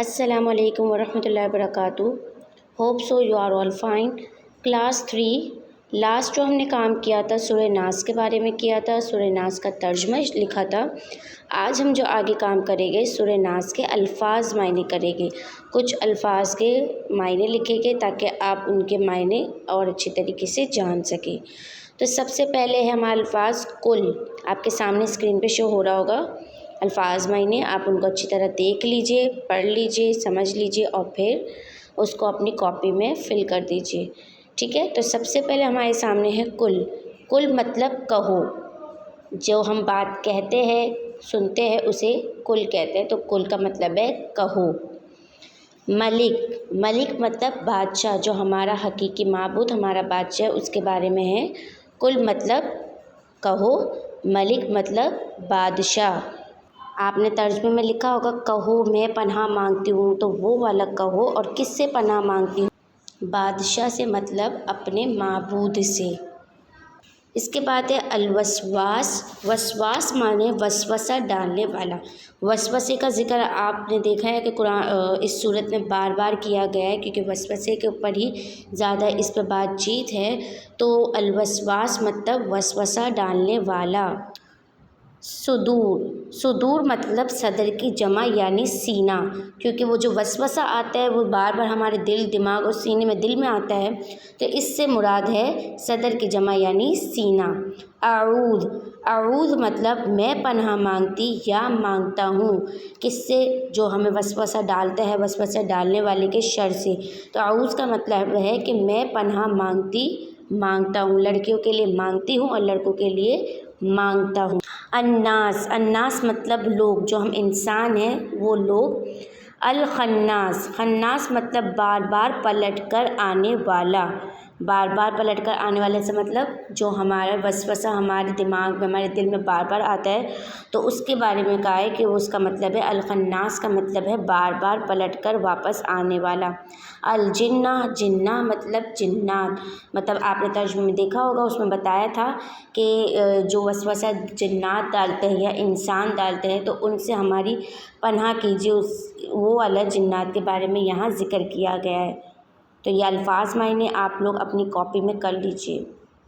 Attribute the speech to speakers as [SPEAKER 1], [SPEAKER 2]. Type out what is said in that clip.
[SPEAKER 1] السلام علیکم ورحمۃ اللہ وبرکاتہ۔ Hope so you are all fine. Class 3 last جو ہم نے کام کیا تھا سورہ ناس کے بارے میں کیا تھا، سورہ ناس کا ترجمہ لکھا تھا۔ آج ہم جو آگے کام کریں گے سورہ ناس کے الفاظ معنی کریں گے، کچھ الفاظ کے معنی لکھیں گے تاکہ آپ ان کے معنی اور اچھی طریقے سے جان سکیں۔ تو سب سے پہلے ہے ہمارا الفاظ کل، آپ کے سامنے اسکرین پہ شو ہو رہا ہوگا۔ الفاظ معنی آپ ان کو اچھی طرح دیکھ لیجئے، پڑھ لیجئے، سمجھ لیجئے اور پھر اس کو اپنی کاپی میں فل کر دیجئے، ٹھیک ہے۔ تو سب سے پہلے ہمارے سامنے ہے کل۔ کل مطلب کہو، جو ہم بات کہتے ہیں سنتے ہیں اسے کل کہتے ہیں، تو کل کا مطلب ہے کہو۔ ملک، ملک مطلب بادشاہ، جو ہمارا حقیقی معبود ہمارا بادشاہ ہے اس کے بارے میں ہے کل مطلب کہو، ملک مطلب بادشاہ۔ آپ نے ترجمے میں لکھا ہوگا کہو میں پناہ مانگتی ہوں، تو وہ والا کہو اور کس سے پناہ مانگتی ہوں؟ بادشاہ سے، مطلب اپنے معبود سے۔ اس کے بعد ہے الوسواس۔ وسواس معنی وسوسہ ڈالنے والا۔ وسوسے کا ذکر آپ نے دیکھا ہے کہ قرآن اس صورت میں بار بار کیا گیا ہے، کیونکہ وسوسے کے اوپر ہی زیادہ اس پہ بات چیت ہے۔ تو الوسواس مطلب وسوسہ ڈالنے والا۔ صدور، صدور مطلب صدر کی جمع یعنی سینہ، کیونکہ وہ جو وسوسہ آتا ہے وہ بار بار ہمارے دل، دماغ اور سینے میں دل میں آتا ہے، تو اس سے مراد ہے صدر کی جمع یعنی سینہ۔ اعوذ، اعوذ مطلب میں پناہ مانگتی یا مانگتا ہوں، کس سے؟ جو ہمیں وسوسہ ڈالتا ہے، وسوسہ ڈالنے والے کے شر سے۔ تو اعوذ کا مطلب ہے کہ میں پناہ مانگتا ہوں، لڑکیوں کے لیے مانگتی ہوں اور لڑکوں کے لیے مانگتا ہوں۔ الناس، الناس مطلب لوگ، جو ہم انسان ہیں وہ لوگ۔ الخناس، خناس مطلب بار بار پلٹ کر آنے والا، بار بار پلٹ کر آنے والے سے مطلب جو ہمارا وسوسہ ہمارے دماغ میں، ہمارے دل میں بار بار آتا ہے، تو اس کے بارے میں کہا ہے کہ اس کا مطلب ہے الخناس کا مطلب ہے بار بار پلٹ کر واپس آنے والا۔ الجنہ، جنہ مطلب جنات، مطلب آپ نے ترجمے میں دیکھا ہوگا، اس میں بتایا تھا کہ جو وسوسہ جنات ڈالتے ہیں یا انسان ڈالتے ہیں تو ان سے ہماری پناہ کیجیے، وہ والا جنات کے بارے میں یہاں ذکر کیا گیا ہے۔ تو یہ الفاظ معنی آپ لوگ اپنی کاپی میں کر لیجیے۔